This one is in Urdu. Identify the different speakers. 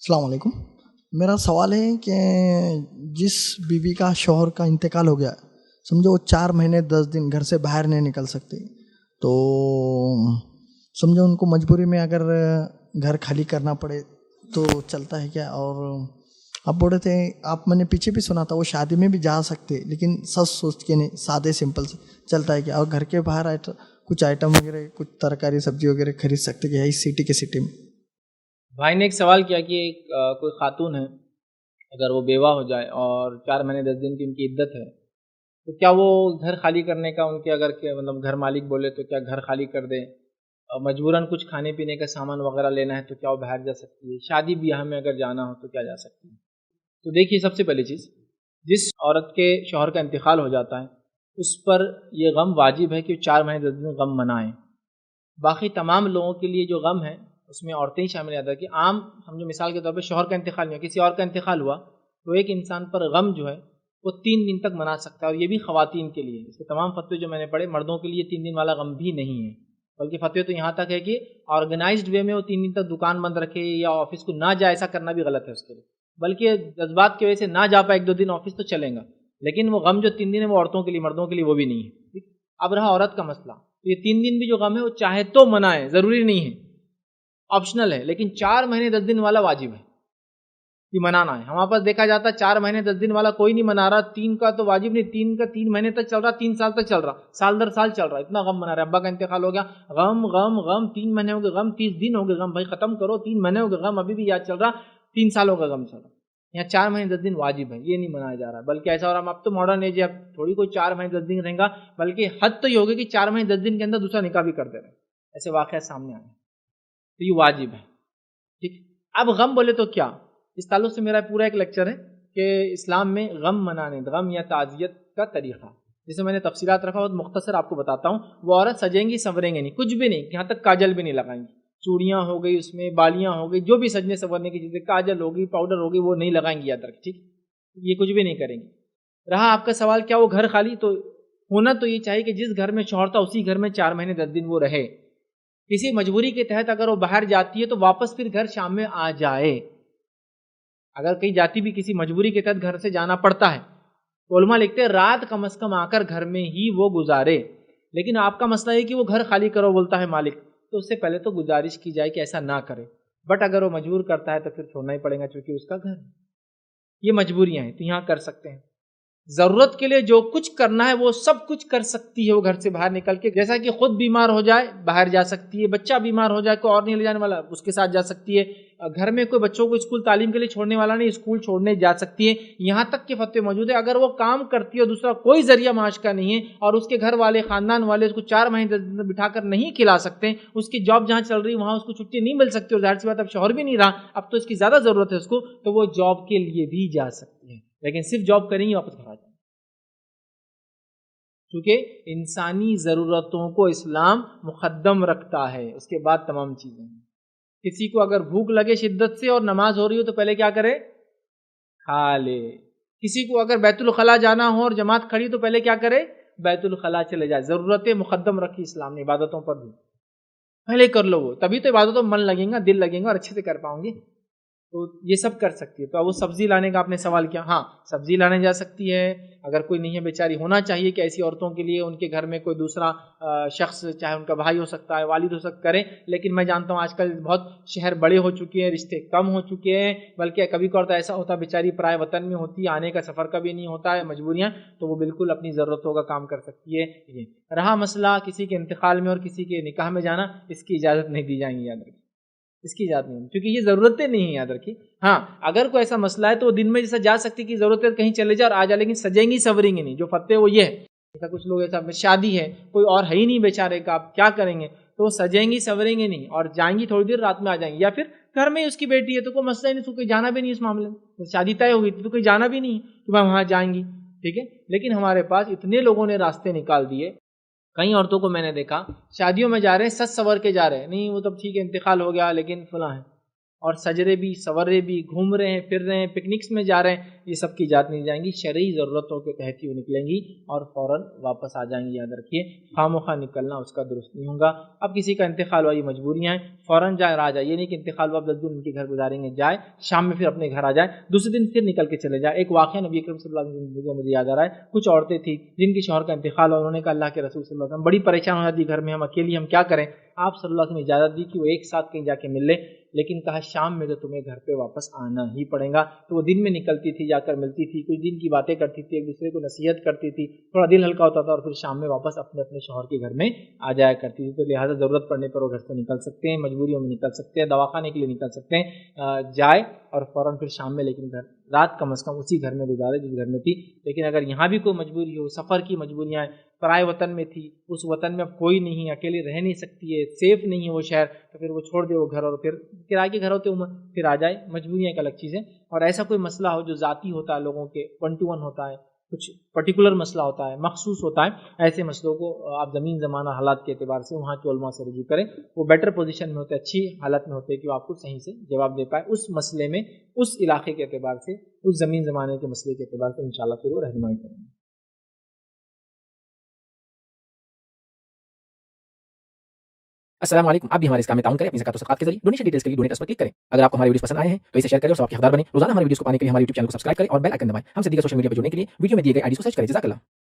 Speaker 1: السلام علیکم. میرا سوال ہے کہ جس بیوی کا شوہر کا انتقال ہو گیا، سمجھو وہ 4 مہینے 10 دن گھر سے باہر نہیں نکل سکتے، تو سمجھو ان کو مجبوری میں اگر گھر خالی کرنا پڑے تو چلتا ہے کیا؟ اور آپ بول رہے تھے، میں نے پیچھے بھی سنا تھا وہ شادی میں بھی جا سکتے، لیکن سچ سوچ کے نہیں، سادے سمپل سے چلتا ہے کیا؟ اور گھر کے باہر کچھ آئٹم وغیرہ، کچھ ترکاری سبزی وغیرہ خرید سکتے کیا اس سٹی کے سٹی میں؟
Speaker 2: بھائی نے ایک سوال کیا کہ کوئی خاتون ہے، اگر وہ بیوہ ہو جائے اور 4 مہینے 10 دن کی ان کی عدت ہے، تو کیا وہ گھر خالی کرنے کا ان کے اگر مطلب گھر مالک بولے تو کیا گھر خالی کر دے؟ اور مجبوراً کچھ کھانے پینے کا سامان وغیرہ لینا ہے تو کیا وہ باہر جا سکتی ہے؟ شادی بیاہ میں اگر جانا ہو تو کیا جا سکتی ہے؟ تو دیکھیے، سب سے پہلی چیز، جس عورت کے شوہر کا انتقال ہو جاتا ہے اس پر یہ غم واجب ہے کہ 4 مہینے 10 دن غم منائیں. باقی تمام لوگوں کے لیے جو غم ہے اس میں عورتیں ہی شامل آتا ہے. کہ عام سمجھو مثال کے طور پہ شوہر کا انتقال نہیں ہوا، کسی اور کا انتقال ہوا، تو ایک انسان پر غم جو ہے وہ 3 دن تک منا سکتا ہے. اور یہ بھی خواتین کے لیے، اس کے تمام فتوے جو میں نے پڑھے، مردوں کے لیے 3 دن والا غم بھی نہیں ہے، بلکہ فتوے تو یہاں تک ہے کہ آرگنائزڈ وے میں وہ 3 دن تک دکان بند رکھے یا آفس کو نہ جائے، ایسا کرنا بھی غلط ہے اس کے لیے. بلکہ جذبات کی وجہ سے نہ جا پائے 1-2 دن آفس تو چلیں گا، لیکن وہ غم جو 3 دن ہے وہ عورتوں کے لیے، مردوں کے لیے وہ بھی نہیں ہے. ٹھیک. اب رہا عورت کا مسئلہ، تو یہ 3 دن بھی جو غم ہے وہ چاہے تو منائے، ضروری نہیں ہے، آپشنل ہے، لیکن 4 مہینے 10 دن والا واجب ہے یہ منانا ہے. ہمارے پاس دیکھا جاتا ہے 4 مہینے 10 دن والا کوئی نہیں منا رہا، 3 کا تو واجب نہیں، 3 کا 3 مہینے تک چل رہا، 3 سال تک چل رہا، سال در سال چل رہا، اتنا غم منا رہا ہے. ابا کا انتقال ہو گیا، غم غم غم، 3 مہینے ہو گئے غم، 30 دن ہو گئے غم. بھائی ختم کرو، 3 مہینے ہو گئے غم ابھی بھی یاد چل رہا، 3 سال ہو گئے غم چل رہا. یہاں 4 مہینے 10 دن واجب ہے، یہ نہیں منایا جا رہا. بلکہ ایسا ہو رہا، اب تو ماڈرن ایج ہے، اب تھوڑی کوئی 4 مہینے 10 دن رہیں گا، بلکہ حد تو یہ ہوگی کہ 4 مہینے 10 دن کے اندر دوسرا نکاح بھی کر دے رہے. ایسے واقعات سامنے آئے، تو یہ واجب ہے. ٹھیک. اب غم بولے تو کیا، اس تعلق سے میرا پورا ایک لیکچر ہے کہ اسلام میں غم منانے، غم یا تعزیت کا طریقہ، جسے میں نے تفصیلات رکھا بہت مختصر آپ کو بتاتا ہوں. وہ عورت سجیں گی سنوریں گی نہیں، کچھ بھی نہیں، یہاں تک کاجل بھی نہیں لگائیں گی، چوڑیاں ہو گئی، اس میں بالیاں ہو گئی، جو بھی سجنے سنورنے کی چیزیں، کاجل ہوگی، پاؤڈر ہوگی، وہ نہیں لگائیں گی، یاد رکھ. ٹھیک. یہ کچھ بھی نہیں کریں گی. رہا آپ کا سوال کیا وہ گھر خالی، تو ہونا تو یہ چاہیے کہ جس گھر میں شوہر تھا اسی گھر میں 4 مہینے 10 دن وہ رہے. کسی مجبوری کے تحت اگر وہ باہر جاتی ہے تو واپس پھر گھر شام میں آ جائے. اگر کہیں جاتی بھی کسی مجبوری کے تحت گھر سے جانا پڑتا ہے تو علماء لکھتے ہیں رات کم از کم آ کر گھر میں ہی وہ گزارے. لیکن آپ کا مسئلہ ہے کہ وہ گھر خالی کرو بولتا ہے مالک، تو اس سے پہلے تو گزارش کی جائے کہ ایسا نہ کرے. بٹ اگر وہ مجبور کرتا ہے تو پھر چھوڑنا ہی پڑے گا، چونکہ اس کا گھر ہے. یہ مجبوریاں ہیں تو یہاں کر سکتے ہیں. ضرورت کے لیے جو کچھ کرنا ہے وہ سب کچھ کر سکتی ہے وہ گھر سے باہر نکل کے. جیسا کہ خود بیمار ہو جائے باہر جا سکتی ہے، بچہ بیمار ہو جائے کوئی اور نہیں لے جانے والا اس کے ساتھ جا سکتی ہے، گھر میں کوئی بچوں کو اسکول تعلیم کے لیے چھوڑنے والا نہیں، اسکول چھوڑنے جا سکتی ہے. یہاں تک کہ فتوے موجود ہے اگر وہ کام کرتی ہے اور دوسرا کوئی ذریعہ معاش کا نہیں ہے اور اس کے گھر والے خاندان والے اس کو 4 مہینے بٹھا کر نہیں کھلا سکتے، اس کی جاب جہاں چل رہی وہاں اس کو چھٹی نہیں مل سکتی، اور ظاہر سی بات اب شوہر بھی نہیں رہا، اب تو اس کی زیادہ ضرورت ہے اس کو، تو وہ جاب کے لیے بھی جا سکتی ہے، لیکن صرف جاب کریں گی واپس گھر آ جائیں. کیونکہ انسانی ضرورتوں کو اسلام مقدم رکھتا ہے، اس کے بعد تمام چیزیں. کسی کو اگر بھوک لگے شدت سے اور نماز ہو رہی ہو تو پہلے کیا کرے؟ کھا لے. کسی کو اگر بیت الخلاء جانا ہو اور جماعت کھڑی تو پہلے کیا کرے؟ بیت الخلاء چلے جائے. ضرورتیں مقدم رکھی اسلام نے عبادتوں پر بھی. پہلے کر لو وہ، تبھی تو عبادتوں میں من لگیں گا، دل لگیں گا اور اچھے سے کر پاؤں گے. تو یہ سب کر سکتی ہے. تو اب وہ سبزی لانے کا آپ نے سوال کیا، ہاں سبزی لانے جا سکتی ہے. اگر کوئی نہیں ہے بیچاری، ہونا چاہیے کہ ایسی عورتوں کے لیے ان کے گھر میں کوئی دوسرا شخص، چاہے ان کا بھائی ہو سکتا ہے، والد ہو سکتا کرے. لیکن میں جانتا ہوں آج کل بہت شہر بڑے ہو چکے ہیں، رشتے کم ہو چکے ہیں، بلکہ کبھی کبھار ایسا ہوتا ہے بیچاری پرائے وطن میں ہوتی ہے، آنے کا سفر کا بھی نہیں ہوتا ہے، مجبوریاں، تو وہ بالکل اپنی ضرورتوں کا کام کر سکتی ہے. یہ رہا مسئلہ کسی کے انتقال میں اور کسی کے نکاح میں جانا، اس کی اجازت نہیں دی جائیں گی، یاد رکھیں، اس کی اجازت نہیں، کیونکہ یہ ضرورتیں نہیں ہیں، یاد رکھیے. ہاں اگر کوئی ایسا مسئلہ ہے تو وہ دن میں جیسا جا سکتی کہ ضرورت ہے کہیں چلے جا اور آ جا، لیکن سجیں گی سوریں گی نہیں. جو فتوی وہ یہ ہے، ایسا کچھ لوگ ایسا شادی ہے کوئی اور ہے ہی نہیں بیچارے کا، آپ کیا کریں گے، تو وہ سجیں گی سوریں گے نہیں اور جائیں گی تھوڑی دیر رات میں آ جائیں گی. یا پھر گھر میں ہی اس کی بیٹی ہے تو کوئی مسئلہ ہی نہیں، تو کوئی جانا بھی نہیں اس معاملے میں، شادی طے ہو گئی تو کوئی جانا بھی نہیں کہ میں وہاں جائیں گی. ٹھیک ہے. لیکن ہمارے پاس اتنے لوگوں نے راستے نکال دیے، کئی عورتوں کو میں نے دیکھا شادیوں میں جا رہے ہیں سج سور کے جا رہے ہیں، نہیں وہ تب ٹھیک ہے انتقال ہو گیا لیکن فلاں ہے. اور سجرے بھی سورے بھی گھوم رہے ہیں پھر رہے ہیں پکنکس میں جا رہے ہیں یہ سب کی اجازت نہیں جائیں گی شرعی ضرورتوں کے تحت ہی وہ نکلیں گی اور فوراً واپس آ جائیں گی یاد رکھیے خواہ مخواہ نکلنا اس کا درست نہیں ہوگا اب کسی کا انتقال والی مجبوریاں ہیں فوراً جائے اور آ جائے یہ نہیں کہ انتقال ہوا 10 دن ان کے گھر گزاریں گے جائے شام میں پھر اپنے گھر آ جائے دوسرے دن پھر نکل کے چلے جائے ایک واقعہ نبی اکرم صلی اللہ علیہ وسلم کو مجھے یاد آ رہا ہے کچھ عورتیں تھیں جن کے شوہر کا انتقال ہوا انہوں نے کہا اللہ کے رسول صلی اللہ علیہ وسلم بڑی پریشان ہو جاتی گھر میں ہم اکیلی ہم کیا کریں آپ صلی اللہ علیہ وسلم نے اجازت دی کہ وہ ایک ساتھ کہیں جا کے مل لے لیکن کہا شام میں تو تمہیں گھر پہ واپس آنا ہی پڑے گا تو وہ دن میں نکلتی تھی جا کر ملتی تھی کچھ دن کی باتیں کرتی تھی ایک دوسرے کو نصیحت کرتی تھی تھوڑا دل ہلکا ہوتا تھا اور پھر شام میں واپس اپنے اپنے شوہر کے گھر میں آ جایا کرتی تھی تو لہٰذا ضرورت پڑنے پر وہ گھر سے نکل سکتے ہیں مجبوریوں میں نکل سکتے ہیں دواخانے کے لیے نکل سکتے ہیں جائے اور فوراً پھر شام میں لیکن گھر رات کم از کم اسی گھر میں گزارے جس گھر میں تھی لیکن اگر یہاں بھی کوئی مجبوری ہو سفر کی مجبوریاں ہیں پرائے وطن میں تھی اس وطن میں اب کوئی نہیں اکیلے رہ نہیں سکتی ہے سیف نہیں ہے وہ شہر تو پھر وہ چھوڑ دے وہ گھر اور پھر کرائے کے گھر ہوتے پھر آ جائے مجبوریاں ایک الگ چیز ہے اور ایسا کوئی مسئلہ ہو جو ذاتی ہوتا ہے لوگوں کے 1-to-1 ہوتا ہے کچھ پرٹیکولر مسئلہ ہوتا ہے مخصوص ہوتا ہے ایسے مسئلوں کو آپ زمین زمانہ حالات کے اعتبار سے وہاں کے علماء سے رجوع کریں وہ بیٹر پوزیشن میں ہوتے اچھی حالت میں ہوتے کہ وہ آپ کو صحیح سے جواب دے پائے اس مسئلے میں اس علاقے کے اعتبار سے اس زمین زمانے کے مسئلے کے اعتبار سے انشاءاللہ پھر وہ رہنمائی کریں گے
Speaker 3: السلام علیکم آپ بھی ہمارے اس کام میں تعاون کریں اپنی زکات و صدقات کے ذریعے ڈونیشن ڈیٹیلز کے لیے ڈونیٹ اس پر کلک کریں اگر آپ کو ہمارے ویڈیوز پسند آئے ہیں تو اسے شیئر کریں اور سب کے حقدار بنیں روزانہ ہمارے ویڈیوز کو پانے کے لیے ہمارے یوٹیوب چینل کو سبسکرائب کریں اور بیل آئکن دبائیں ہم سے دیگر سوشل میڈیا پر جڑنے کے لیے ویڈیو میں دیے گئے آئی ڈی کو سرچ کریں جزاک اللہ